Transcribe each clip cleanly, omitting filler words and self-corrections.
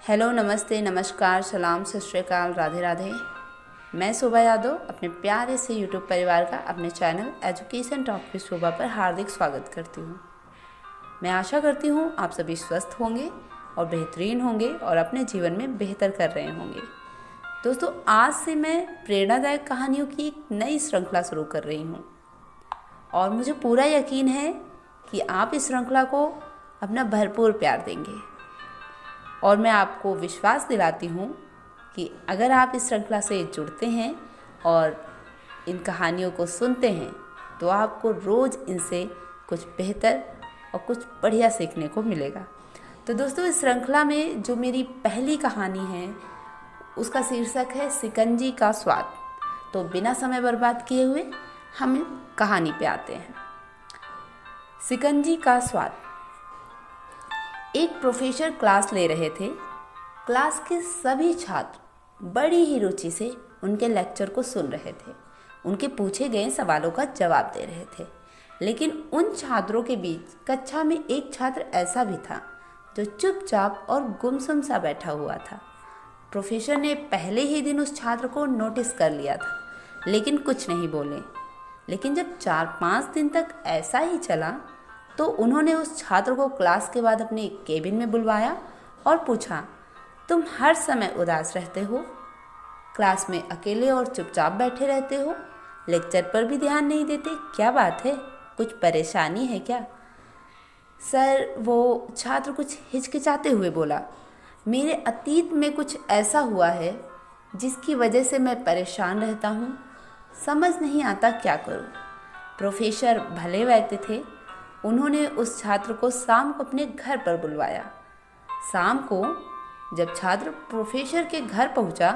Hello, नमस्ते, नमस्कार, सलाम, सत श्री अकाल, राधे राधे। मैं शोभा यादव अपने प्यारे से यूट्यूब परिवार का अपने चैनल एजुकेशन टॉक विद शोभा पर हार्दिक स्वागत करती हूँ। मैं आशा करती हूँ आप सभी स्वस्थ होंगे और बेहतरीन होंगे और अपने जीवन में बेहतर कर रहे होंगे। दोस्तों, आज से मैं प्रेरणादायक कहानियों की एक नई श्रृंखला शुरू कर रही हूँ और मुझे पूरा यकीन है कि आप इस श्रृंखला को अपना भरपूर प्यार देंगे। और मैं आपको विश्वास दिलाती हूँ कि अगर आप इस श्रृंखला से जुड़ते हैं और इन कहानियों को सुनते हैं तो आपको रोज़ इनसे कुछ बेहतर और कुछ बढ़िया सीखने को मिलेगा। तो दोस्तों, इस श्रृंखला में जो मेरी पहली कहानी है उसका शीर्षक है शिकंजी का स्वाद। तो बिना समय बर्बाद किए हुए हम कहानी पे आते हैं। शिकंजी का स्वाद। एक प्रोफेसर क्लास ले रहे थे। क्लास के सभी छात्र बड़ी ही रुचि से उनके लेक्चर को सुन रहे थे, उनके पूछे गए सवालों का जवाब दे रहे थे। लेकिन उन छात्रों के बीच कक्षा में एक छात्र ऐसा भी था जो चुपचाप और गुमसुम सा बैठा हुआ था। प्रोफेसर ने पहले ही दिन उस छात्र को नोटिस कर लिया था, लेकिन कुछ नहीं बोले। लेकिन जब 4-5 दिन तक ऐसा ही चला तो उन्होंने उस छात्र को क्लास के बाद अपने केबिन में बुलवाया और पूछा, तुम हर समय उदास रहते हो, क्लास में अकेले और चुपचाप बैठे रहते हो, लेक्चर पर भी ध्यान नहीं देते, क्या बात है, कुछ परेशानी है क्या? सर, वो छात्र कुछ हिचकिचाते हुए बोला, मेरे अतीत में कुछ ऐसा हुआ है जिसकी वजह से मैं परेशान रहता हूँ, समझ नहीं आता क्या करूँ। प्रोफेसर भले व्यक्ति थे। उन्होंने उस छात्र को शाम को अपने घर पर बुलवाया। शाम को जब छात्र प्रोफेसर के घर पहुंचा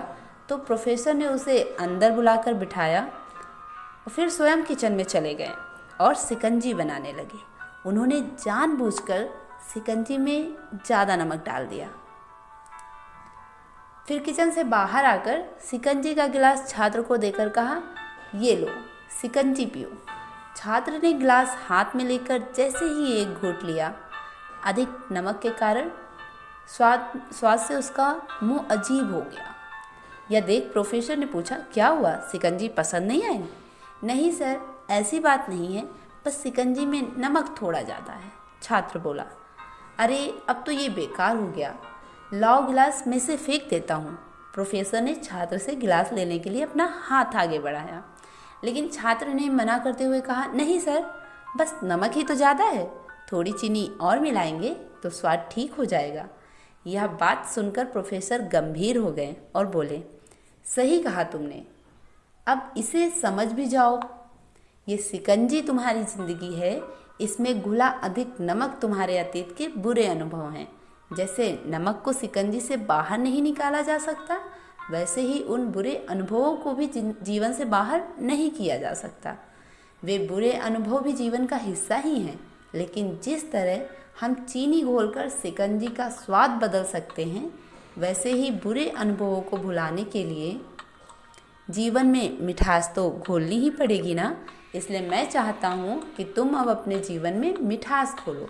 तो प्रोफेसर ने उसे अंदर बुलाकर बिठाया और फिर स्वयं किचन में चले गए और शिकंजी बनाने लगे। उन्होंने जानबूझकर शिकंजी में ज़्यादा नमक डाल दिया। फिर किचन से बाहर आकर शिकंजी का गिलास छात्र को देकर कहा, ये लो, शिकंजी पियो। छात्र ने गिलास हाथ में लेकर जैसे ही एक घूंट लिया, अधिक नमक के कारण स्वाद से उसका मुंह अजीब हो गया। यह देख प्रोफेसर ने पूछा, क्या हुआ, शिकंजी पसंद नहीं आई? नहीं सर, ऐसी बात नहीं है, बस शिकंजी में नमक थोड़ा ज़्यादा है, छात्र बोला। अरे, अब तो ये बेकार हो गया, लाओ गिलास में से फेंक देता हूँ। प्रोफेसर ने छात्र से गिलास लेने के लिए अपना हाथ आगे बढ़ाया, लेकिन छात्र ने मना करते हुए कहा, नहीं सर, बस नमक ही तो ज़्यादा है, थोड़ी चीनी और मिलाएंगे तो स्वाद ठीक हो जाएगा। यह बात सुनकर प्रोफेसर गंभीर हो गए और बोले, सही कहा तुमने, अब इसे समझ भी जाओ। ये शिकंजी तुम्हारी ज़िंदगी है, इसमें घुला अधिक नमक तुम्हारे अतीत के बुरे अनुभव हैं। जैसे नमक को शिकंजी से बाहर नहीं निकाला जा सकता, वैसे ही उन बुरे अनुभवों को भी जीवन से बाहर नहीं किया जा सकता। वे बुरे अनुभव भी जीवन का हिस्सा ही हैं, लेकिन जिस तरह हम चीनी घोलकर शिकंजी का स्वाद बदल सकते हैं, वैसे ही बुरे अनुभवों को भुलाने के लिए जीवन में मिठास तो घोलनी ही पड़ेगी ना। इसलिए मैं चाहता हूँ कि तुम अब अपने जीवन में मिठास घोलो।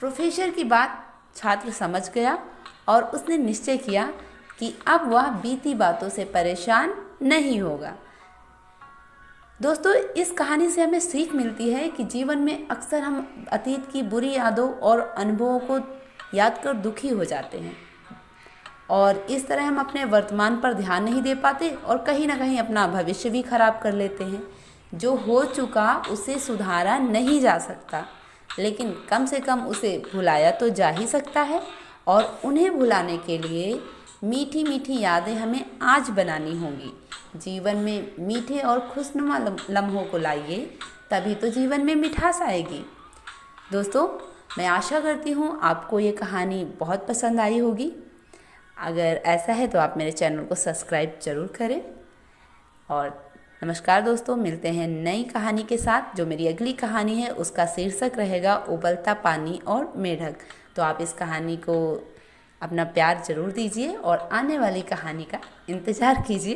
प्रोफेसर की बात छात्र समझ गया और उसने निश्चय किया कि अब वह बीती बातों से परेशान नहीं होगा। दोस्तों, इस कहानी से हमें सीख मिलती है कि जीवन में अक्सर हम अतीत की बुरी यादों और अनुभवों को याद कर दुखी हो जाते हैं और इस तरह हम अपने वर्तमान पर ध्यान नहीं दे पाते और कहीं ना कहीं अपना भविष्य भी खराब कर लेते हैं। जो हो चुका उसे सुधारा नहीं जा सकता, लेकिन कम से कम उसे भुलाया तो जा ही सकता है। और उन्हें भुलाने के लिए मीठी मीठी यादें हमें आज बनानी होंगी। जीवन में मीठे और खुशनुमा लम्हों को लाइए, तभी तो जीवन में मिठास आएगी। दोस्तों, मैं आशा करती हूँ आपको ये कहानी बहुत पसंद आई होगी। अगर ऐसा है तो आप मेरे चैनल को सब्सक्राइब ज़रूर करें। और नमस्कार दोस्तों, मिलते हैं नई कहानी के साथ। जो मेरी अगली कहानी है उसका शीर्षक रहेगा उबलता पानी और मेढक। तो आप इस कहानी को अपना प्यार ज़रूर दीजिए और आने वाली कहानी का इंतज़ार कीजिए।